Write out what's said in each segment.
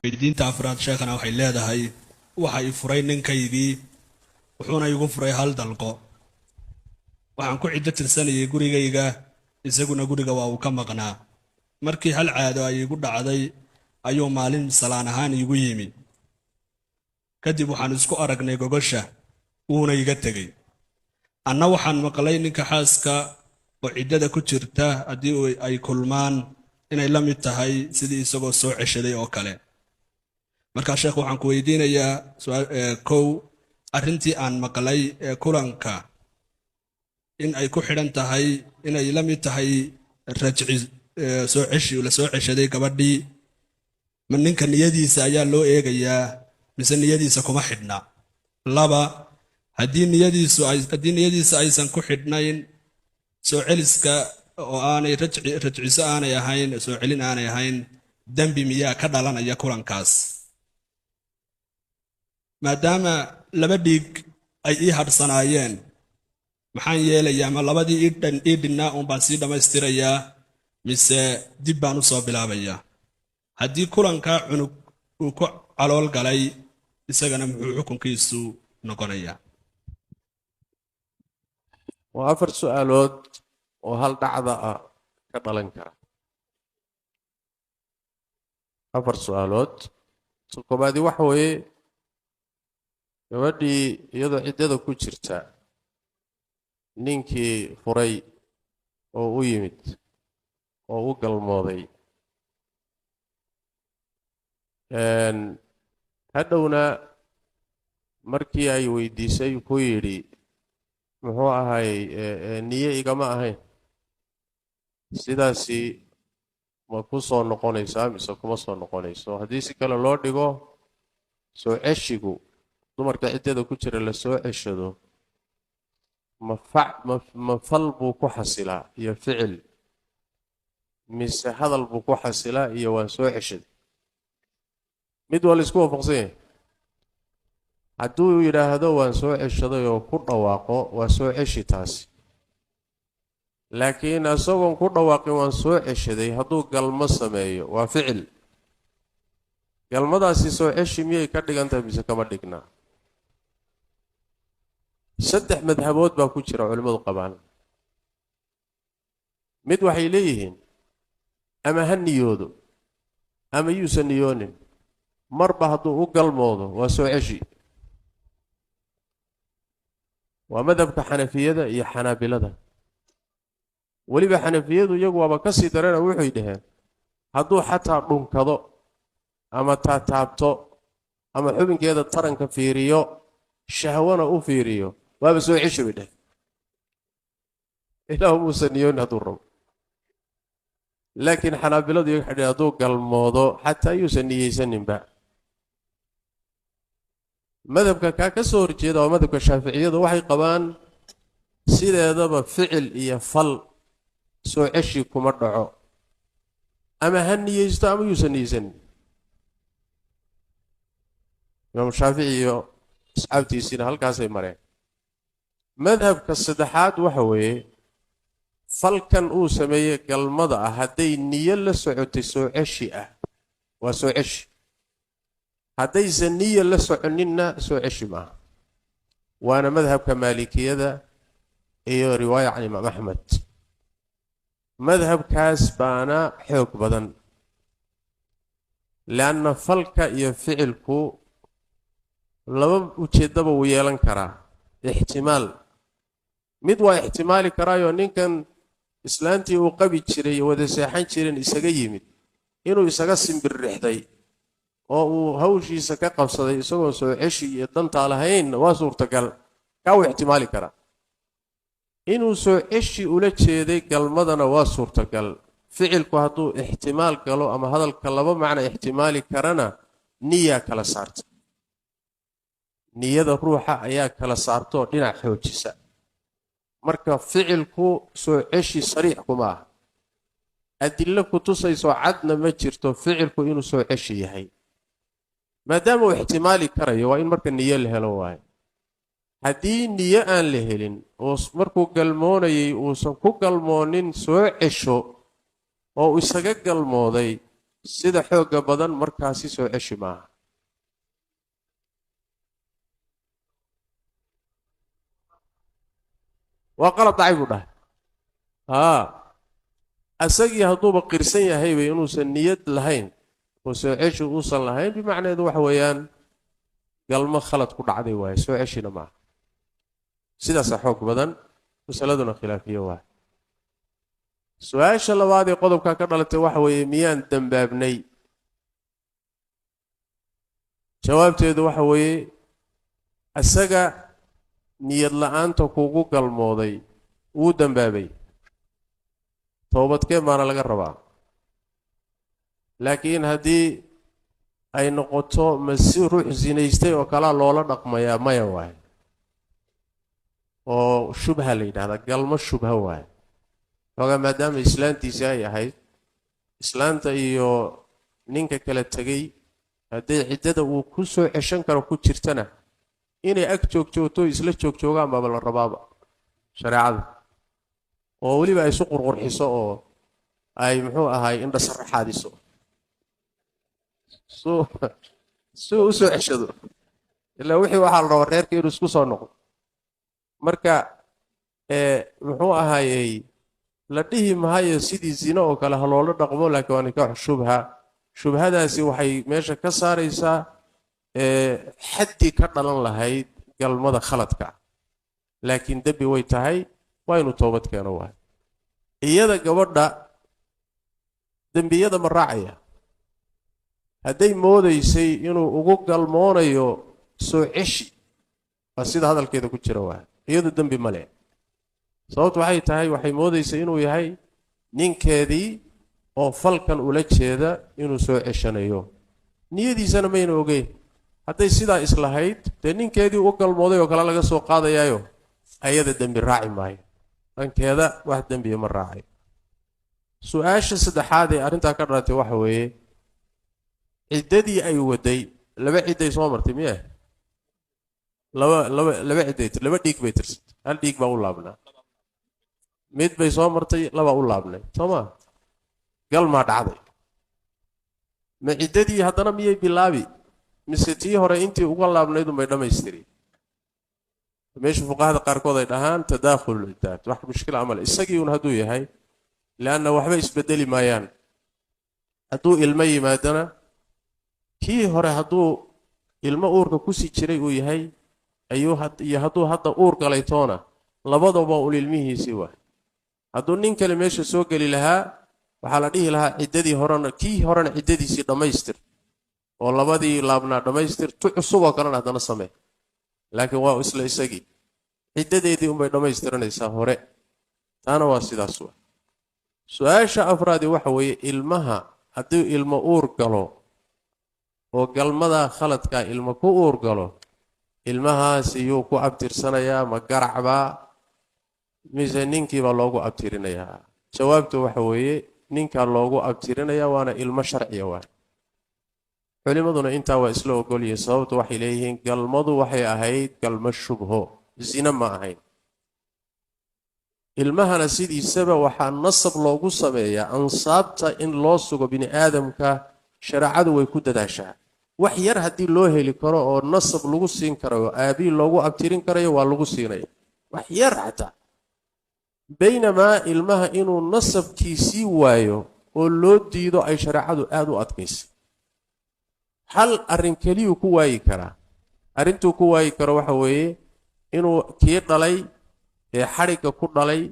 weydiinta afraad sheekhana waxay leedahay waxa i furay ninkaygii wuxuuna igu furay hal dalqo waxaan ku ciddo tirsanayay gurigayga isaguna guriga waa uu ka maqnaa markii hal caado ay igu dhacday ayuu maalin salaan ahaan igu yimi kadib waxaan isku aragnay gogosha wuuna iga tegey anna waxaan maqlay ninka xaaska oo ciddada ku jirta haddii ay kulmaan inay la mid tahay sidii isagoo soo ceshaday oo kale markaa sheekh waxaan ku weydiinayaa kow arrintii aan maqlay ee kulanka in ay ku xidhan tahay inay la mid tahay rajci la soo ceshaday gabadhii ma ninka niyadiisa ayaa loo eegayaa mise niyadiisa kuma xidhna laba haddii niyadiisa aysan ku xidhnayn soo celiska oo aanay rajciso aanay ahayn soo celin aanay ahayn dembi miyaa ka dhalanaya kulankaas maadaama laba dhiig ay ii hadhsanaayeen maxaan yeelayaa ma labadii ii dhinnaa uun baan sii dhammaystirayaa mise dib baan u soo bilaabayaa haddii kulankaa cunug uu ku calool galay isagana muxuu xukunkiisu noqonayaa waa 4 su'aalood oo hal dhacda ah ka dhalan kara 4 su'aalood koobaadi waxa weeye gabadhii iyadoo ciddada ku jirta ninkii furay oo u yimid oo u galmooday hadhowna markii ay weydiisay ku yidhi muxuu ahay niye igama ahayn sidaasi ma ku soo noqonaysaa mise kuma soo noqonayso haddii si kale loo dhigo soo ceshigu dumarka ciddada ku jira la soo ceshado ma fal buu ku xasilaa iyo ficil mise hadal buu ku xasilaa iyo waan soo ceshaday mid waa la isku waafaqsan yahay hadduu yidhaahdo waan soo ceshaday oo ku dhawaaqo waa soo ceshi taasi laakiin isagoon ku dhawaaqin waan soo ceshaday hadduu galmo sameeyo waa ficil galmadaasi soo ceshi miyay ka dhigantahay mise kama dhignaa 3 madhabood baa ku jira culimmadu qabaan mid waxay leeyihiin ama ha niyoodo ama yuusan niyoonin marba hadduu u galmoodo waa soo ceshi waa madhabka xanafiyada iyo xanaabilada weliba xanafiyadu iyagu waaba ka sii dareena waxay dhaheen hadduu xataa dhunkado ama taataabto ama xubinkeeda taranka fiiriyo shahwana u fiiriyo waaba soo ceshi bay dhaheen ilaahu muusan niyoonin hadduu rabo laakiin xanaabiladu iyaga xidheen hadduu galmoodo xataa yuusan niyeysaninba madhabka kaa ka soo horjeeda waa madhabka shaaficiyadu waxay qabaan sideedaba ficil iyo fal soo ceshi kuma dhaco ama ha niyeysto ama yuusan niyeysanin imaam shaafici iyo asxaabtiisiina halkaasay mareen madhabka saddexaad waxa weeye falkan uu sameeyey galmada ah hadday niyo la socotay soo ceshi ah waa soo ceshi haddaysan niyo la soconinna soo ceshi maaha waana madhabka maalikiyada iyo riwaaya can imaam axmed madhabkaas baana xoog badan leanna falka iyo ficilku laba ujeeddaba wuu yeelan karaa ixtimaal mid waa ixtimaali karaayoo ninkan islaantii uu qabi jiray wada seexan jiren isaga yimid inuu isaga simbirrixday oo uu hawshiisa ka qabsaday isagoo soo ceshi iyo dantaa lahayn waa suurtagal kaa uu ixtimaali karaa inuu soo ceshi ula jeeday galmadana waa suurtagal ficilku hadduu ixtimaal galo ama hadalka laba macno ixtimaali karana niyaa kala saarta niyada ruuxa ayaa kala saartoo dhinac xoojisa marka ficilku soo ceshi sariix kuma ah adillo ku tusayso cadna ma jirto ficilku inuu soo ceshi yahay maadaama uu ixtimaali karayo waa in marka niyo la helo waayo haddii niyo aan la helin oo markuu galmoonayay uusan ku galmoonin soo cesho oo isaga galmooday sida xooga badan markaasi soo ceshi maaha waa qalad dhacay buu dhahay haa asagii hadduuba qirsan yahayba inuusan niyad lahayn oo soo ceshi uusan lahayn bimacneedu waxa weeyaan galmo khalad ku dhacday waaye soo ceshina maaha sidaasaa xoog badan masaladuna khilaafiyo waaye su-aasha labaad ee qodobka ka dhalatay waxa weeye miyaan dembaabnay jawaabteedu waxa weeye isaga niyad la'aanta kugu galmooday wuu dembaabay toobadkeen baana laga rabaa laakiin haddii ay noqoto masi ruux sinaystay oo kalaa loola dhaqmayaa maya waaye oo shubha la yidhahdaa galmo shubha waaye xoogaa maadaama islaantiisi ay ahayd islaanta iyo ninka kala tegey haddii ciddada uu ku soo ceshan karo ku jirtana inay ag joogjoogto isla joogjoogaan baaba la rabaaba shareecada oo weliba ay isu qurqurxiso oo ay muxuu ahaay indha saraxaadiso suu u soo ceshado ilaa wixii waxaa la rabaa reerka inuu isku soo noqdo marka muxuu ahaayey la dhihi mahayo sidii zino oo kale ha loola dhaqmo laakiin waa nikaax shubha shubhadaasi waxay meesha ka saaraysaa xaddi ka dhalan lahayd galmada khaladka laakiin dembi way tahay waa inuu toobad keeno waay iyada gabadha dembiyada ma raacaya hadday moodaysay inuu ugu galmoonayo soo ceshi waa sida hadalkeeda ku jira waay iyadu dembi ma leh sababtu waxay tahay waxay moodaysay inuu yahay ninkeedii oo falkan ula jeeda inuu soo ceshanayo niyadiisana mayna ogeyn hadday sidaa islahayd dee ninkeedii u galmooday oo kale laga soo qaadayaayo ayada dembi raaci maayo dhankeeda wax dembiya ma raacay su-aasha saddexaad ee arrintaa ka dhalatay waxa weeye ciddadii ay waday laba cidday soo martay miya laba cidday laba dhiig bay tirsatay hal dhiig baa u laabnaa mid bay soo martay laba u laabnay soo maa galmaa dhacday ma ciddadii haddana miyay bilaabi mise tii hore intii uga laabnayd unbay dhammaystiri meesha fuqahada qaarkood ay dhahaan tadaakhul ciddaad wax mushkila amal isagii un hadduu yahay leanna waxba isbedeli maayaan hadduu ilmo yimaadana kii hore hadduu ilmo uurka kusii jiray uu yahay iyo hadduu hadda uur galaytoona labadaba ul ilmihiisii waay hadduu nin kale meesha soo geli lahaa waxaa la dhihi lahaa ciddadii horena kii horena ciddadiisii dhammaystir oo labadii laabnaa dhammaystir tu cusub oo kalena haddana samee laakiin waa isla isagii ciddadeedii unbay dhammaystiranaysaa hore taana waa sidaas wa su-aasha afraadii waxa weeye ilmaha hadduu ilmo uur galo oo galmada khaladkaa ilmo ku uur galo ilmahaasi yuu ku abtirsanayaa ma garacbaa mise ninkiibaa loogu abtirinayaa jawaabtu waxa weeye ninkaa loogu abtirinayaa waana ilmo sharciya waay culimaduna intaa waa isla ogolyihiin sababtu waxay leeyihiin galmadu waxay ahayd galmo shubho zina ma ahayn ilmahana sidiisaba waxaa nasab loogu sameeyaa ansaabta in loo sugo bini aadamka shareecadu way ku dadaashaa wax yar haddii loo heli karo oo nasab lagu siin karayo aabii loogu abtirin karayo waa lagu siinaya wax yar xataa baynamaa ilmaha inuu nasabkiisii waayo oo loo diido ay shareecadu aada u adkaysay hal arrin keliyuu ku waayi karaa arrintuu ku waayi karo waxa weeye inuu kii dhalay ee xadhigga ku dhalay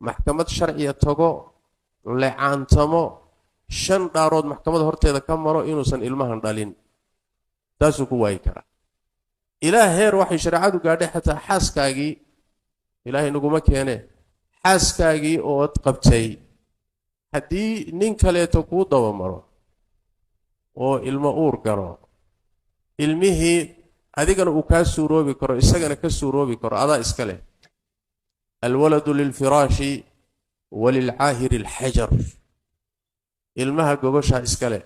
maxkamad sharciya tago lecaantamo 5 dhaarood maxkamada horteeda ka maro inuusan ilmahan dhalin taasuu ku waayi karaa ilaa heer waxay shareecadu gaadhay xataa xaaskaagii ilaahay naguma keene xaaskaagii ood qabtay haddii nin kaleeto kuu dabamaro oo ilmo uur galo ilmihii adigana uu kaa suuroobi karo isagana ka suuroobi karo adaa iska leh alwaladu lilfiraashi walilcaahiri alxajar ilmaha gogoshaa iska leh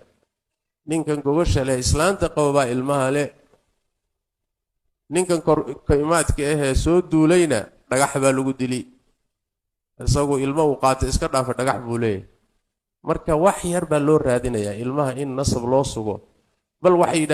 ninkan gogosha leh islaanta qababaa ilmaha leh ninkan kaimaadka ahee soo duulayna dhagax baa lagu dili isagu ilmo uu qaatay iska dhaafa dhagax buu leeyahay marka wax yar baa loo raadinayaa ilmaha in nasab loo sugo bal waxay